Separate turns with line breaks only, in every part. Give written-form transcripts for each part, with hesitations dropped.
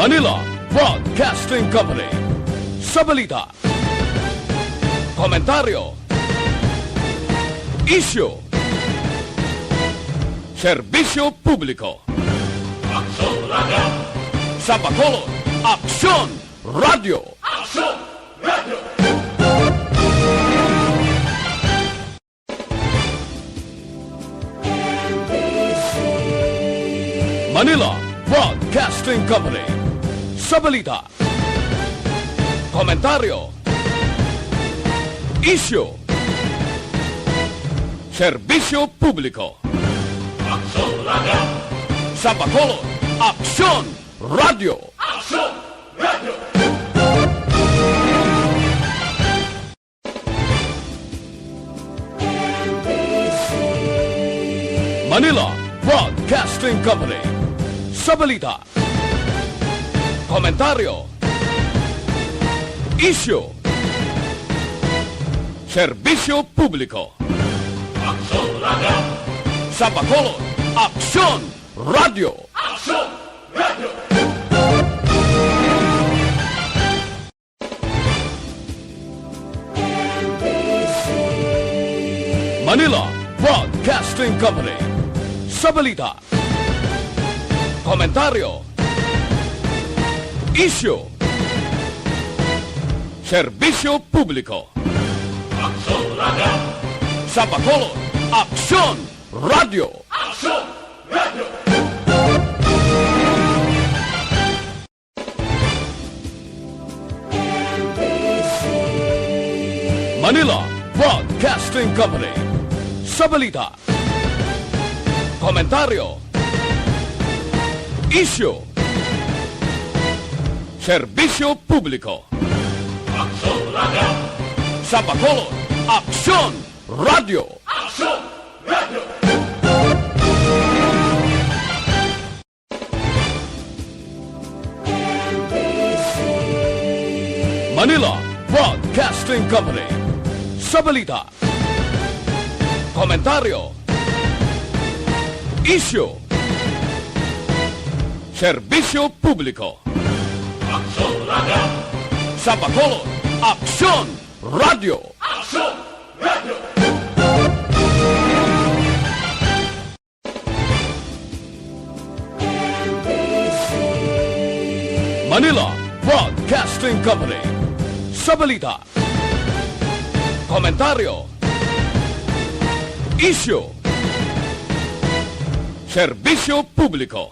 Manila Broadcasting Company. Sa balita, komentaryo, isyu, serbisyo publiko.
Aksyon Radio!
Sa Bacolod, Aksyon Radio!
Aksyon Radio!
Manila Broadcasting Company. Sa balita, komentaryo, isyu, serbisyo publiko.
Aksyon Radio!
Sa Bacolod, Aksyon Radio!
Aksyon Radio!
Manila Broadcasting Company. Sa balita, komentaryo, isyu, serbisyo publiko.
Aksyon Radio!
Sa Bacolod, Aksyon Radio!
Aksyon Radio!
Manila Broadcasting Company. Sa balita, komentaryo, isyu, serbisyo publiko.
Aksyon Radio!
Sa Bacolod, Aksyon Radio!
Aksyon Radio!
Manila Broadcasting Company. Sa balita, komentaryo, isyu, serbisyo publiko.
Aksyon Radio!
Sa Bacolod, Aksyon Radio!
Aksyon Radio!
Manila Broadcasting Company. Sa balita, komentaryo, isyu, serbisyo publiko.
Aksyon Radio!
Sa Bacolod, Aksyon Radio!
Aksyon Radio!
Manila Broadcasting Company. Sa balita, komentaryo, isyu, serbisyo publiko.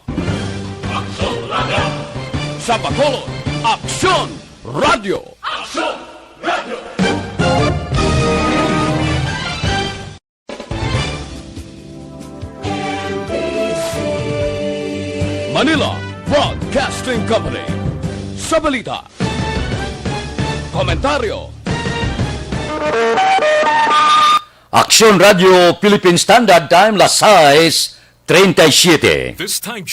Aksyon Radio!
Sa Bacolod, Aksyon Radio!
Aksyon Radio!
Manila Broadcasting Company. Sa balita, komentaryo,
Aksyon Radio Philippine Standard Time, las 6:37.
This time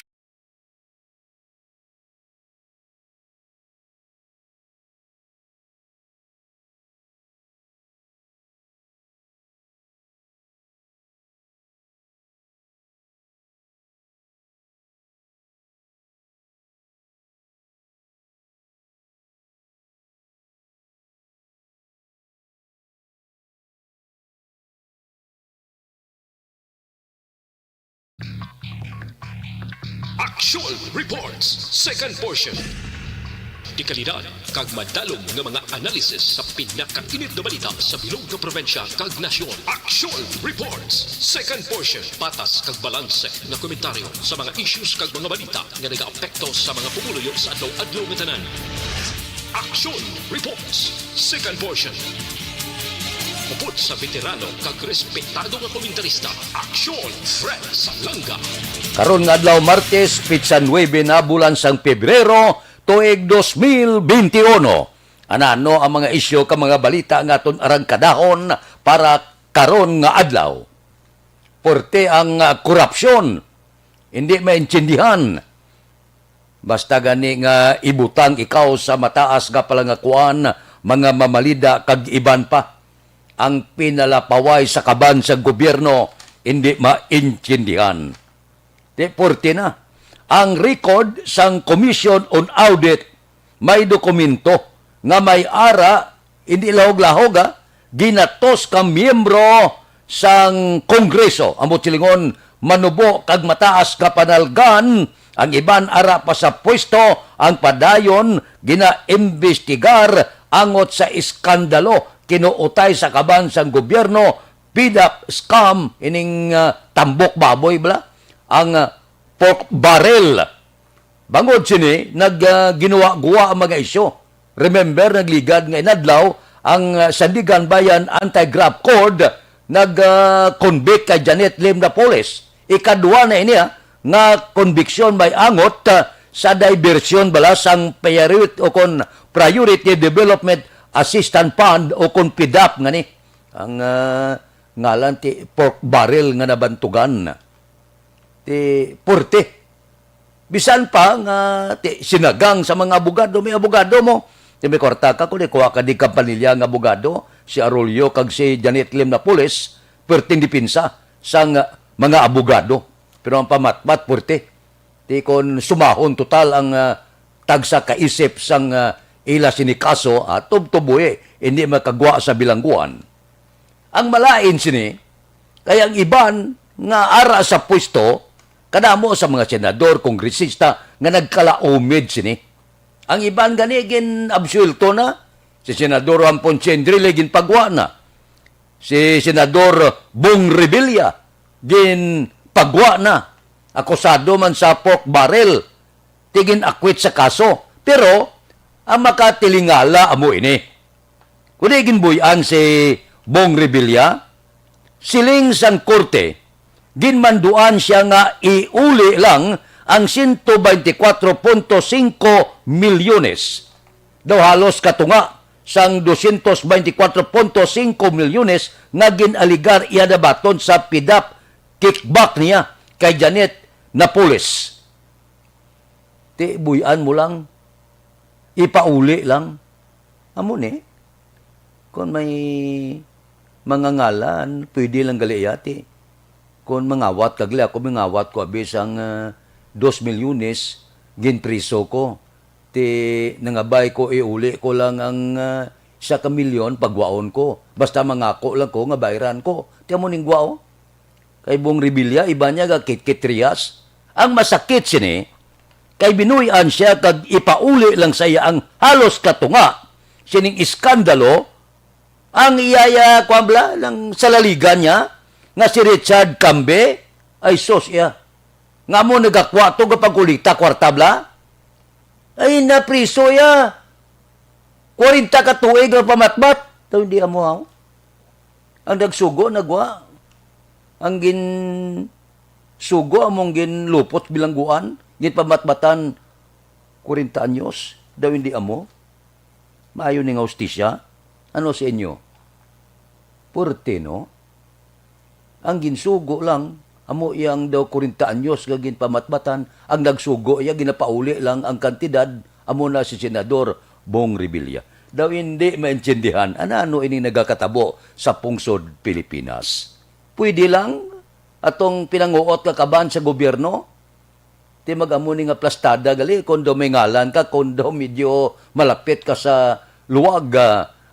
Actual Reports, second portion. Di kalidad, kag madalong ng mga analisis sa pinakainit na balita sa bilog na probensya kag nasyon. Actual Reports, second portion. Patas kag balanse na komentaryo sa mga issues kag mga balita nga nag-aapekto sa mga pumuluyo sa adlaw-adlaw nga tanan. Actual Reports, second portion. Upod sa veterano kag respetado nga komentarista, Aksyon Fred Salanga.
Karon nga adlaw Martes, pitsa 9 na bulan sang Pebrero, tuig 2021. Ano ang mga isyu ka mga balita nga aton arangkadahon para karon nga adlaw? Porte ang korupsyon, hindi maintindihan. Basta gani nga ibutang ikaw sa mataas nga palangakuan, mga mamalida kag iban pa. Ang pinalapaway sa kaban sa gobyerno, hindi maintindihan. Deporte na. ang record sang Commission on Audit may dokumento nga may ara hindi lahog-lahog ginatos ka miyembro sang Kongreso amo silingon manubo kag mataas ka panalgan ang iban ara pa sa pwesto ang padayon ginaimbestigar angot sa iskandalo kinuutay sa kaban sang gobyerno PDAP scam ining tambok baboy bala ang pork barrel. Bangod sini ginawa-guwa ang mga isyo. Remember nagligad nga inadlaw ang Sandigan Bayan Anti-Graft Code nag-convict kay Janet Lim Napoles. Ikadua na ini nga conviction may angot sa diversion bala sang Priority Development Assistance Fund o kon PDAP nga ni ang ngalan ti pork barrel nga nabantugan ti porte bisan pa nga ti sinagang sa mga abogado may abogado mo ti may kwarta ka kundi kuha ka di kampanilya nga abogado si Arroyo kag si Janet Lim Napoles perting dipinsa sang mga abogado pero ang pamatmat porte ti kon sumahon total ang tagsa kaisip sang ila sinikaso at tubtuboy hindi makagwa sa bilangguan. Ang malain sini, kaya ang iban nga ara sa pwesto, kadamo sa mga senador, kongresista, nga nagkalaumid sini. Ang iban gani, gin-absuelto na. Si Senador Juan Ponce Enrile, gin-pagwa na. Si Senador Bong Revilla, gin-pagwa na. Akusado man sa pork barrel, tigin-akwit sa kaso. Pero, ang makatilingala amo ini. Kung gin-buyan si Bong Revilla, siling sang korte, ginmanduan siya nga iuli lang ang 124.5 milyones. Daw halos katunga sang 224.5 milyones nga ginaligar iya dabaton sa PDAP kickback niya kay Janet Napoles. Ti buyan mo lang, ipauli lang. Amo ni, kung may mga ngalan, pwede lang galiyati. Kung mangawat kagli, ako mangawat ko abis ang 2 milyones, ginpriso ko. Ti nangabay ko, iuli ko lang ang 1 milyon pagwaon ko. Basta mangako lang ko, nga bayran ko. Ti mo ning gwao. Kay Bong Revilla, iba niya kit-kit Trias. Ang masakit sini, kay binuyan siya kag ipauli lang sa iya ang halos katunga. Sining iskandalo, ang iyaya kwambla ng salaligan niya nga si Richard Cambe ay sos iya. Nga mo nagakwato kapag kulita kwartabla ay napriso ya. 40 ka tuig na pamatbat. Ito hindi amo ha. Ang nagsugo nagwa. Ang gin sugo among gin lupot bilangguan. Gin pamatbatan 40 anyos. Daw hindi amo. Maayo ning hostisya. Ano sa inyo? Porte, no? Ang ginsugo lang, amo iyang daw 40 anyos gagin pamatbatan, ang nagsugo iya, ginapauli lang ang kantidad, amo na si Senador Bong Revilla. Daw hindi maintindihan, ano ini nagakatabo sa pungsod Pilipinas. Pwede lang, atong pinanguot ka kaban sa gobyerno, ti mag-amo ni nga plastada, gali, kondo may ngalan ka, kondo medyo malapit ka sa luwag,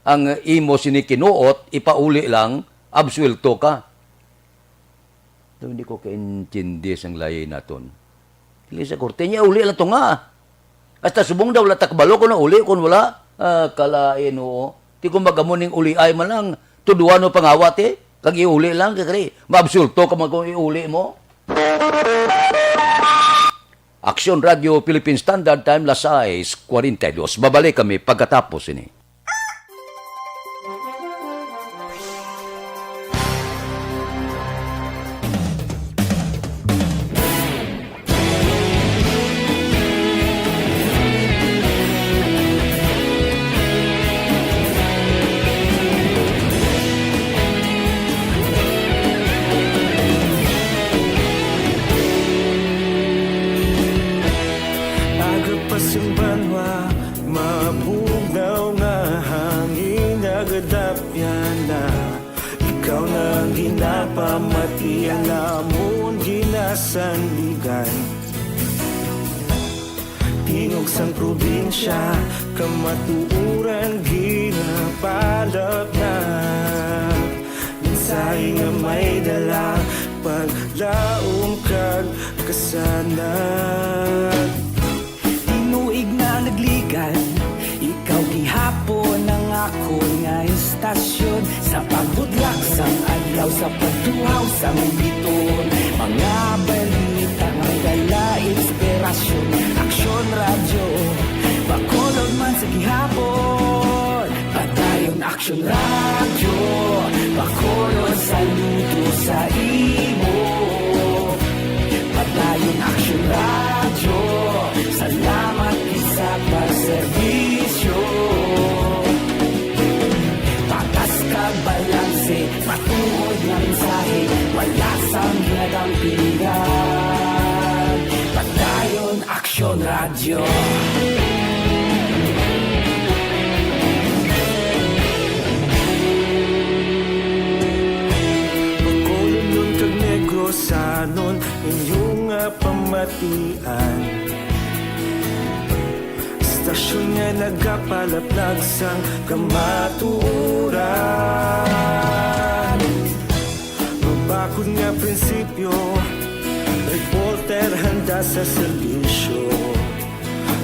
ang imo sinikinuot, ipauli lang, absuelto ka. Ito hindi ko kaintindi sang layay naton. Kili sa korte niya, uli lang ito nga. Hasta subong daw latakbalo ko na uli, kung wala, kalain oo. Di ko magamuning uli ay man lang, tuduan o pangawat kag iuli lang, kakari, maabsulto ka man kung iuli mo. Aksyon Radio Philippine Standard Time, las 6:42. Babalik kami pagkatapos ini.
sang probinsya, kamatuuran ginapalap na. Minsay nga may dala, paglaom kag kasanag.
Tinuig na nagligan, ikaw gihapon ang ako nga istasyon. Sa pagbudlak sang adlaw, sa pagtuhaw sang biton, mga balita nga dala inspirasyon. Aksyon radyo, bakolod man sa gihapon. Padayon aksyon radyo, bakolod saludo sa imo. Padayon aksyon radyo, salamat isa pagserbisyo. Patas kag balanse, matuod nga mensahe, wala sang ginagampingan. Padayon aksyon radyo.
Bacolod nun kag Negrosanon, inyong nga pamatian. Istasyon nga nagapalaplag sang kamatuuran. Mabakod nga prinsipyo, reporter handa sa serbisyo.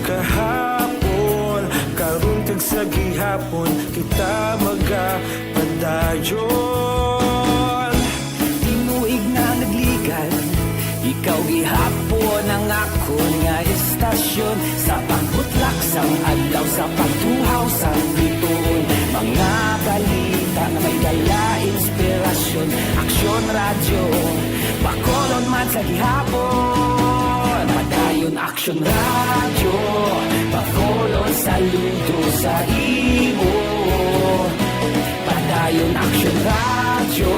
Kahapon, karon kag sa gihapon, kita magapadayon.
Tinuig na nagligan, ikaw gihapon ang ako nga istasyon. Sa pagbutlak sang adlaw, sa pagtuhaw sang biton, mga balita na may dala inspirasyon. Aksyon radyo, bakolon man sa gihapon. Padayon aksyon radyo, bakolon saludo sa imo. Padayon aksyon radyo,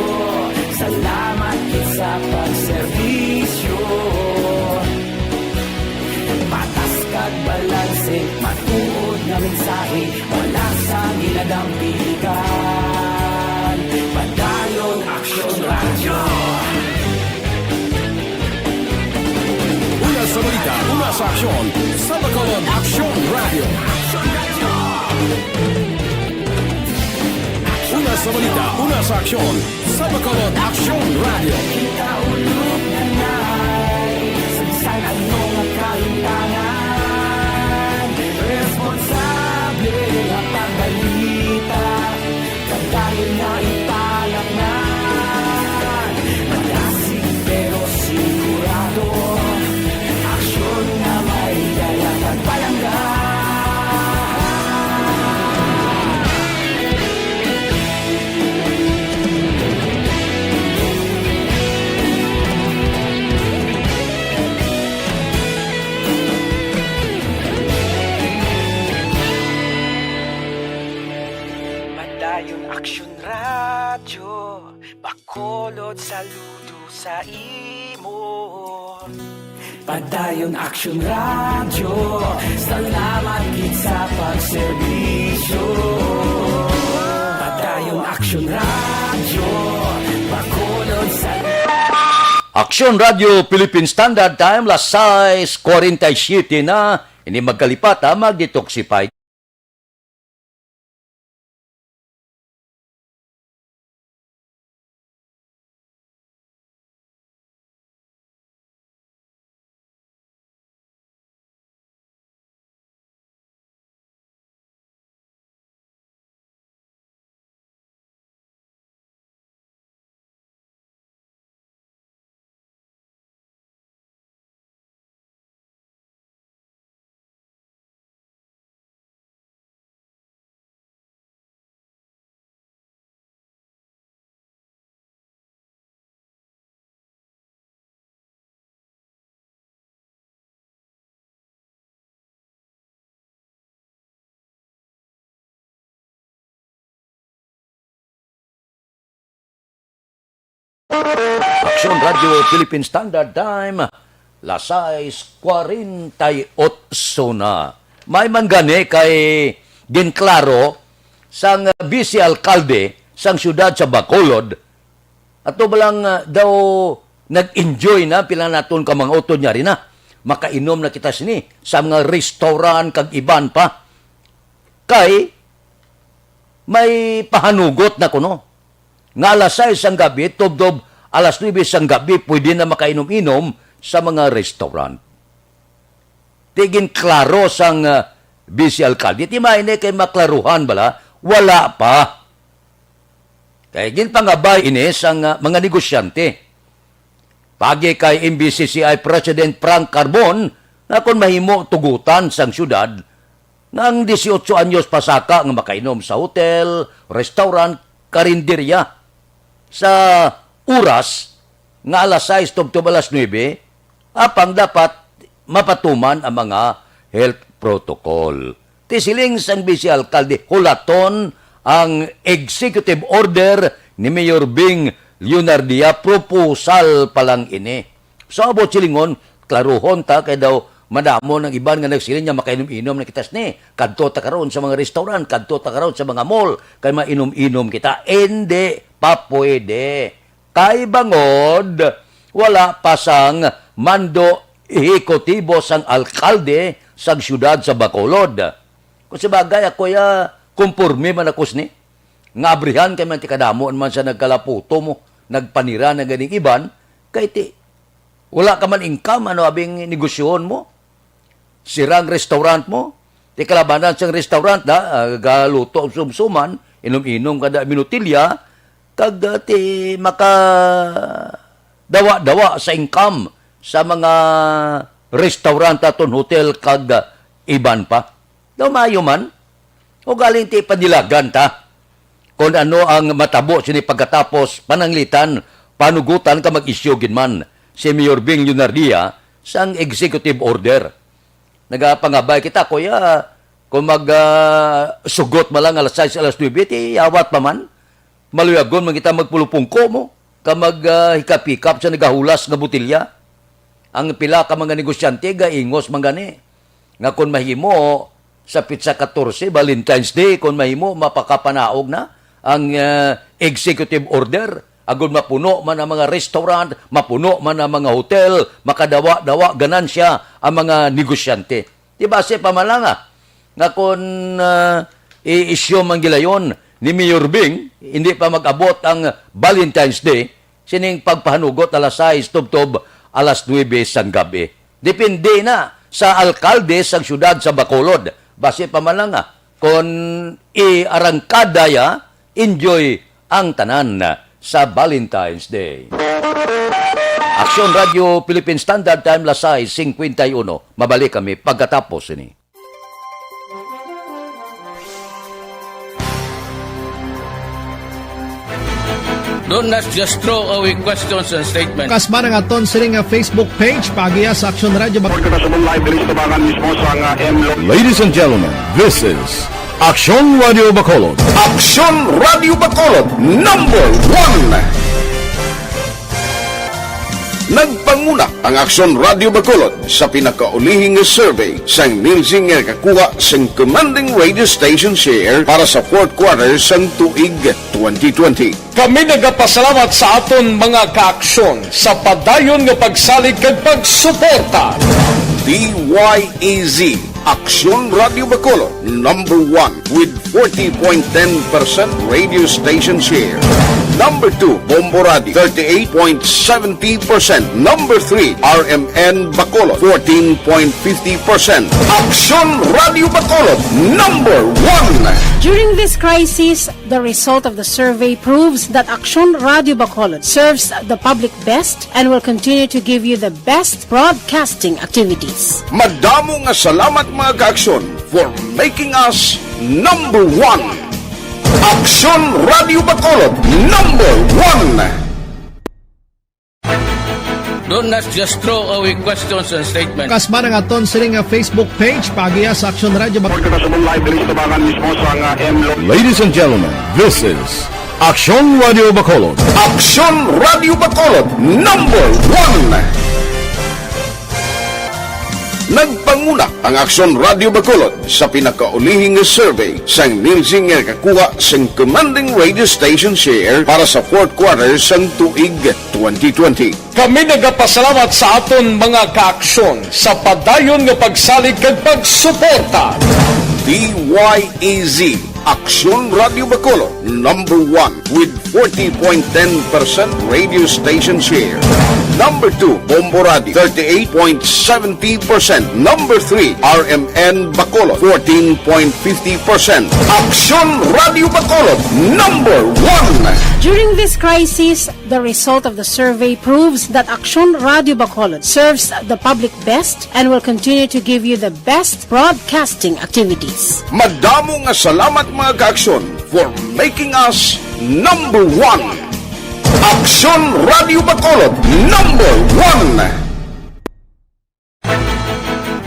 salamat sa pagserbisyo. Patas kag balanse, matuod nga mensahe, wala sa ginadampigan. Padayon aksyon radyo.
Una sa balita, una sa aksyon. Sa Bacolod Aksyon Radio. Una sa balita, una sa aksyon. Sa Bacolod Aksyon Radio.
Kita ulog na na'y Sansan ano nga kahintangan. Responsable ang pagbalita, kadayon na ipalak na. Malasig pero sigurado, aksyon na may dalatag palanggan. Padayon aksyon radyo, bakolod saludo sa imo. Padayon aksyon radyo, salamat gid sa pagserbisyo. Padayon aksyon radyo, bakolod sa
Aksyon Radio Philippine Standard Time, las 6:47 na. Ini magkalipat mag-detoxify. Aksyon Radio Philippine Standard Time, las 6:48 na. May man gani kay ginklaro sang vice alkalde sang syudad sa Bacolod. Ato balang daw nag-enjoy na pila naton ka mga utod niya rin na. makainom na kita sini sa mga restaurant kag iban pa. Kay may pahanugot na kuno. Nga alas 6 ang gabi, tubdob alas 9 ang gabi, pwede na makainom-inom sa mga restaurant. Tigin klaro sang vice alcalde. Di maine kay maklaruhan bala, wala pa. Kaya gin pangabay ini sang mga negosyante. Pagi kay MBCCI President Frank Carbon na kung mahimo tugutan sang syudad ng 18 anyos pasaka nga makainom sa hotel, restaurant, karinderya sa oras nga alas 6 tubtob alas 9 apang dapat mapatuman ang mga health protocol. Tisiling sang Vice Alcalde hulaton ang executive order ni Mayor Bing Leonardia, proposal pa lang ini. So abot silingon, klaruhon ta kay daw madamo ng iban nga nagsilin niya makainom-inom na kitas ni. Kadto ta karon sa mga restaurant, kadto ta karon sa mga mall, kay mainom-inom kita. Hindi pa pwede. Kay bangod, wala pa sang mando ehekutibo sang alkalde sang syudad sa Bacolod. Kung sabagay ako ya, kumpurme man akos ni. Nga abrihan kay man ti kadamo man sa nagkalaputo mo, nagpanira na ganing iban, kay ti wala ka man income, ano abing negosyoon mo? Sirang restaurant mo? Ti kalabanan sang restaurant galuto sumsuman, inom-inom kada minutilya, kag ti maka dawa-dawa sa income sa mga restaurant aton hotel kag iban pa. Daw maayo man, o galing ti panilagan ta. Kung ano ang matabo sini pagkatapos pananglitan, panugutan ka mag-isyogin man si Mayor Bing Leonardia sang executive order. Nagapangabay kita, kuya, kung mag-sugot malang alas 6, alas 9, ti awat pa man. Maluyagon man kita magpulupungko mo, ka mag-hikap-hikap sa nagahulas nga butilya. Ang pila ka mga negosyante, gaingos man gani. Nga kung mahimo, sa Pizza 14, Valentine's Day, kung mahimo, mapakapanaog na ang executive order. Agud mapuno man ang mga restaurant, mapuno man ang mga hotel, makadawa-dawa ganansya ang mga negosyante. Di ba si pamalanga nga kung i-issue man gilayon ni Mayor Bing, hindi pa mag-abot ang Valentine's Day, sining pagpahanugot alas 6 tubtob alas 9 sang gabi. Depende na sa alkalde sang syudad sa Bacolod. Base pamalanga kung i-arangkada ya, enjoy ang tanan sa Valentine's Day. Aksyon Radio Philippine Standard Time, Lasay 51. Mabalik kami pagkatapos ini.
Don't not just throw away questions and statements.
Kasman ang aton siling nga Facebook page pagiya sa Aksyon Radio.
Ladies and gentlemen, this is Aksyon Radio Bacolod.
Aksyon Radio Bacolod #1. Nagpanguna ang Aksyon Radio Bacolod sa pinakaulihing survey sa nilsing nga kakuha sa commanding radio station share para sa fourth quarter sa tuig 2020.
Kami nagapasalamat sa aton mga kaaksyon sa padayon nga pagsalig kag pagsuporta.
DYEZ Aksyon Radio Bacolod #1 with 40.10% radio station share. Number 2, Bombo Radio, 38.70%. Number 3, RMN Bacolod, 14.50%. Aksyon Radio Bacolod #1.
During this crisis, the result of the survey proves that Aksyon Radio Bacolod serves the public best and will continue to give you the best broadcasting activities.
Madamo nga salamat mga kaaksyon for making us #1. Aksyon Radio Bacolod #1.
Don't not just throw away questions and statements.
Kasman ang aton siling nga Facebook page pagiya sa Aksyon Radio.
Ladies and gentlemen, this is Aksyon Radio Bacolod.
Aksyon Radio Bacolod #1. Nagpanguna ang Aksyon Radio Bacolod sa pinakaulihing survey sang nilsing nga kakuha sang commanding radio station share para sa fourth quarter sang tuig 2020.
Kami nagapasalamat sa aton mga kaaksyon sa padayon nga pagsalig kag pagsuporta.
DYEZ Aksyon Radio Bacolod, number 1 with 40.10% radio station share. Number 2, Bombo Radio, 38.70%. Number 3, RMN Bacolod, 14.50%. Aksyon Radio Bacolod, number 1.
During this crisis, the result of the survey proves that Aksyon Radio Bacolod serves the public best and will continue to give you the best broadcasting activities.
Madamo nga salamat mga kaaksyon for making us number 1. Aksyon Radio Bacolod, number 1.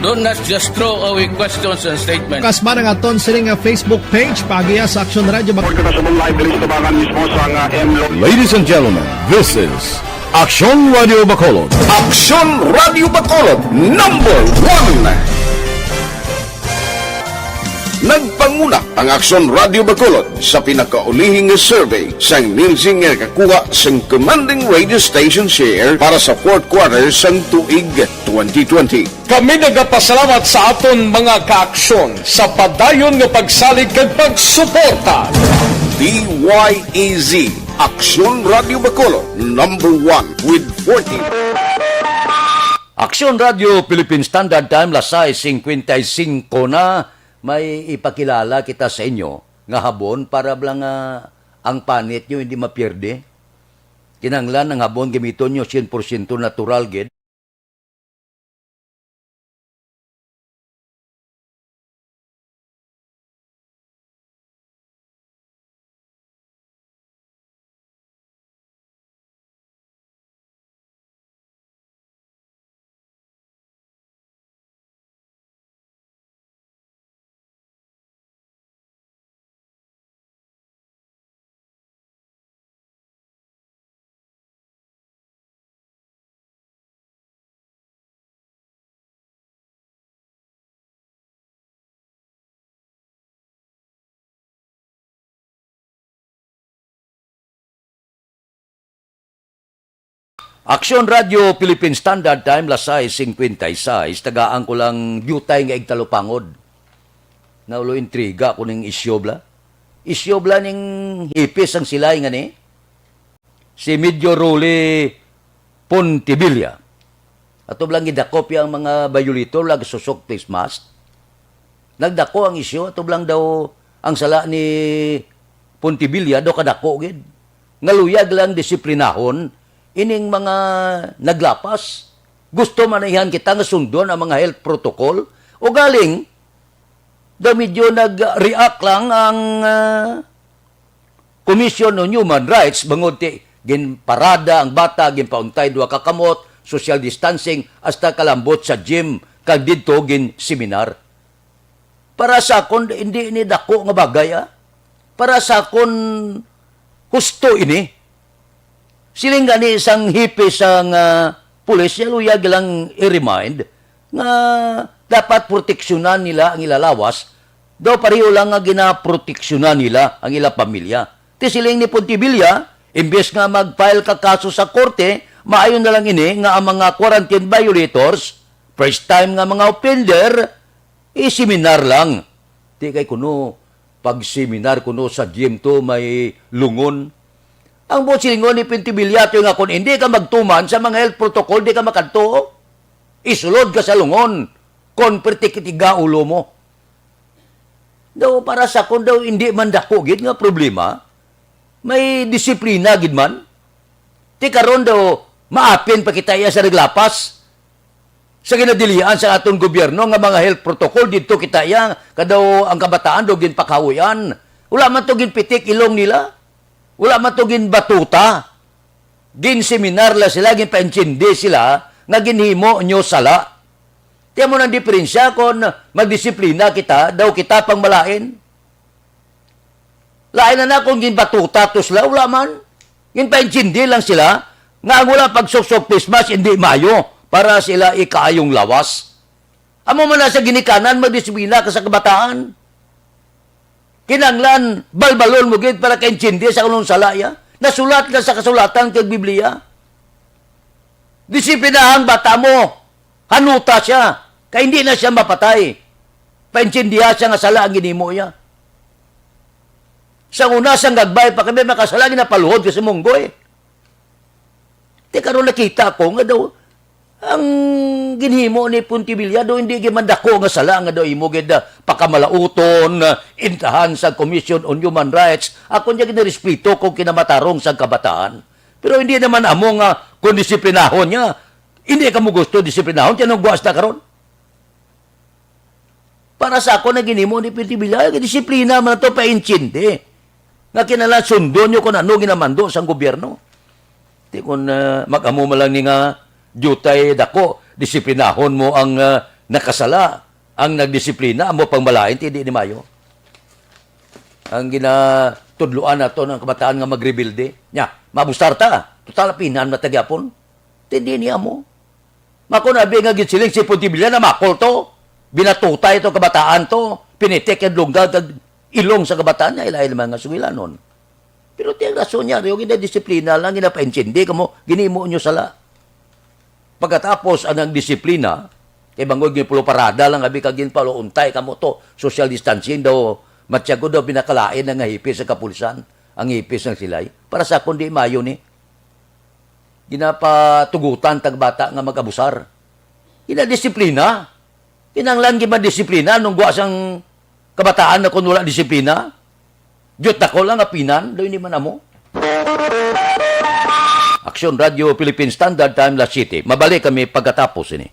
Do not just throw away questions and statements.
Kasma ng aton siling nga Facebook page pagiya sa Aksyon Radio Bacolod.
Ladies and gentlemen, this is Aksyon Radio Bacolod.
Aksyon Radio Bacolod, number 1. Nagpanguna ang Aksyon Radio Bacolod sa pinakaulihing survey sang nilsing nga kakuha sang commanding radio station share para sa fourth quarter sang tuig 2020.
Kami nagapasalamat sa aton mga kaaksyon sa padayon nga pagsalig kag pagsuporta.
DYEZ Aksyon Radio Bacolod, number 1 with 40.
Aksyon Radio Philippine Standard Time, lasay 55 na. May ipakilala kita sa inyo nga habon para lang ang panit nyo hindi mapierde. Kinanglan ng habon gamiton nyo 100% natural gid. Aksyon Radio Philippine Standard Time, lasay 56. Tagaan ko lang dutay nga igtalupangod. Naulo intriga ko ning isyobla. Isyobla ning hipis ang silay nga ni. Si Medyo Role Pontevilla. Ato blang gidakop ang mga violator lag susok face mask. Nagdako ang isyo, ato blang daw ang sala ni Pontevilla daw kadako gid. Ngaluyag lang disiplinahon ining mga naglapas. Gusto manahihan kita nga sundon ang mga health protocol o galing daw medyo nag-react lang ang Commission on Human Rights bangod ti ginparada ang bata, ginpauntay duwa ka kamot, social distancing hasta kalambot sa gym kag didto gin seminar. Para sa akon hindi ini dako nga bagay Para sa akon husto ini. Siling gani isang hipis ang pulis, yaluyag lang i-remind nga dapat proteksyonan nila ang ilalawas, daw pareho lang nga ginaproteksyonan nila ang ila pamilya. Ti siling ni Pontevilla, imbes nga mag-file ka kaso sa korte, maayon na lang ini nga ang mga quarantine violators, first time nga mga offender, seminar lang. Ti kay kuno, pag seminar kuno sa gym to may lungon. Ang busingon ni Pontevilla nga kung hindi ka magtuman sa mga health protocol, di ka makanto. Isulod ka sa lungon. Kung pertikitiga ulo mo. Daw para sa kung daw hindi man dako gid nga problema, may disiplina gid man. Ti karon daw maapin pa kita iya sa naglapas. Sa ginadilian sa atong gobyerno nga mga health protocol dito kita iya kadaw ang kabataan daw ginpakahuyan. Wala man to ginpitik ilong nila. Wala matugin batuta. Gin seminar la sila, gin painchindi sila, nga ginhimo nyo sala. Tiyan mo ng diferensya kung magdisiplina kita, daw kita pang malain. Lain na kung gin batuta to sila, wala man. Gin painchindi lang sila, nga wala pagsuksok pismas, hindi mayo, para sila ikaayong lawas. Amo man na sa ginikanan, magdisiplina ka sa kabataan. Kinanglan, balbalon mo gid para kaintindi sa kanong salaya. Nasulat na sa kasulatan kag Biblia. Disiplinahan bata mo. Hanuta siya. Kaya hindi na siya mapatay. Paintindihan siya nga sala ang ginimo niya. Sa una, sang gagbay pa kami makasala, ginapaluhod kasi munggoy. Di karon nakita ko nga daw, ang ginhimo ni Puntibilya do hindi gimandako nga sala nga daw imo gid pakamalauton intahan sa Commission on Human Rights ako niya ginarespeto kung kinamatarong sa kabataan pero hindi naman amo nga kung disiplinahon niya hindi ka mo gusto disiplinahon tiyanong buwas na karon para sa ako na ginhimo ni Puntibilya disiplina man to paintindi nga kinala sundo nyo kung ano ginamando sa gobyerno di kun mag-amo lang ni nga jutay dako, disiplinahon mo ang nakasala, ang nagdisiplina, mo pang malain, hindi ni Mayo. Ang ginatudluan na to ng kabataan nga magrebilde. Nya, mabustar ta, total pinan matagyapon. Hindi niya mo. Mako nabi nga gitsiling si Puntibilya na makol to, binatutay to kabataan to, pinitik yung lungga, ilong sa kabataan niya, ilahin mga suwilanon. Pero tiyang rason niya, yung ginadisiplina lang, ginapaintindi, kamo, ginimo nyo sala. Pagkatapos ang disiplina, kay bangod yung pulo parada lang, abi kagin palo untay, kamo to, social distancing daw, matyago daw pinakalain ng hipis sa kapulisan, ang hipis ng silay. Para sa kundi Mayo ni, ginapatugutan tagbata nga mag-abusar. Ginadisiplina. Kinanglan giba disiplina, nung buwas ang kabataan na kung wala disiplina, diyot na ko lang apinan, daw hindi man amo. Aksyon Radio Philippine Standard Time, La City. Mabalik kami pagkatapos ini.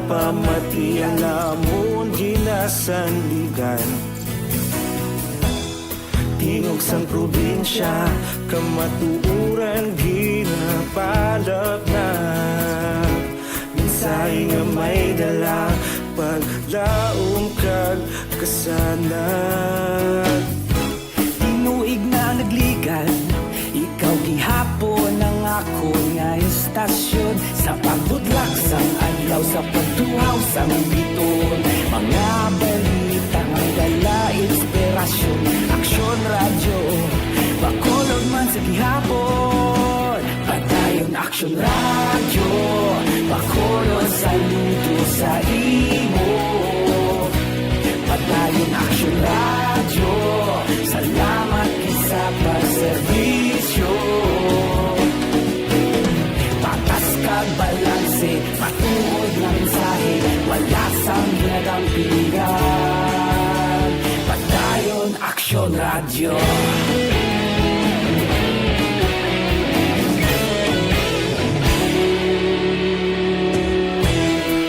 Pamati ang amon ginasandigan Tingog sang probinsya kamatuuran ginapalak na Minsay nga may dala paglaom kag kasanag Tinuig na nagligan ikaw gihapon ang ako nga estasyon Sa pagbudlak sang adlaw sa pagtuhaw sang biton Mga balita nga dala inspirasyon Aksyon radyo, bakolog man sa gihapon Padayon aksyon radyo, bakolog saludo sa imo Padayon aksyon radyo, salamat sa pagserbisyo Patas kag balanse, matuod na mensahe Wala sang ginagampingan Padayon Aksyon Radio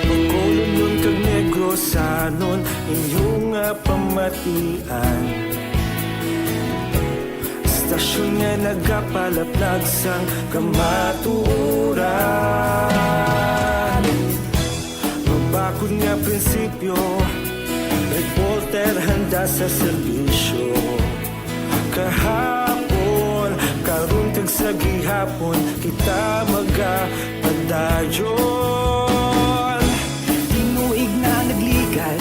Pagkulon nun kag negro sanon inyong pamatian Stasyon nga nagapalaplag sang kamaturan Mabakod nga prinsipyo Reporter handa sa serbisyo Kahapon, karun kag sa gihapon Kita magapadayon Tinuig na nagligan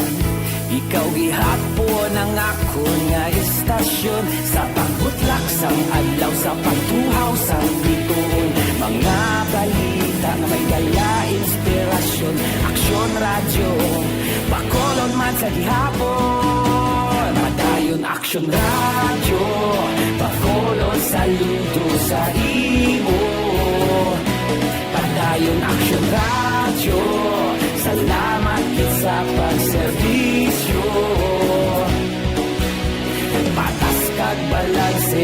Ikaw gihapon ang ako nga estasyon Sa pagbutlak sang adlaw sa pagtuhaw sang biton Mga balita nga may dala inspirasyon Aksyon radyo, bakolon man sa gihapon Madayon aksyon radyo, bakolon saludo sa imo Padayon aksyon radyo, salamat sa pagserbisyo Patas kag balanse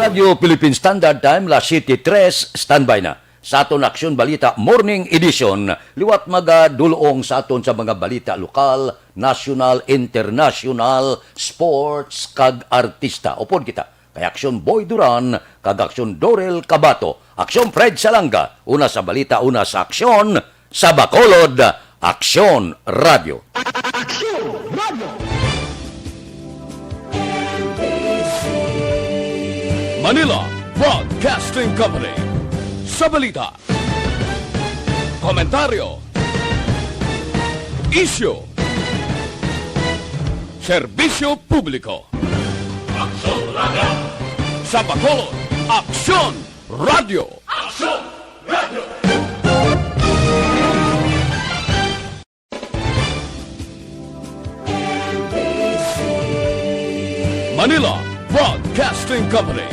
Radio Philippine Standard Time, La City 3, standby na. sa aton Aksyon Balita Morning Edition. Liwat magadulong sa aton sa mga balita lokal, national, international, sports, kag artista. Upod kita kay Aksyon Boy Duran, kag Aksyon Dorel Cabato, Aksyon Fred Salanga, una sa balita, una sa aksyon, sa Bacolod, Aksyon Radio.
Manila Broadcasting Company. Sa balita, komentaryo, isyu, serbisyo publiko.
Aksyon Radio!
Sa Bacolod, Aksyon Radio.
Aksyon Radio!
Manila Broadcasting Company.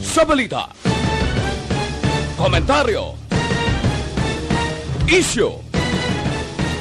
Sa balita, komentaryo, isyu,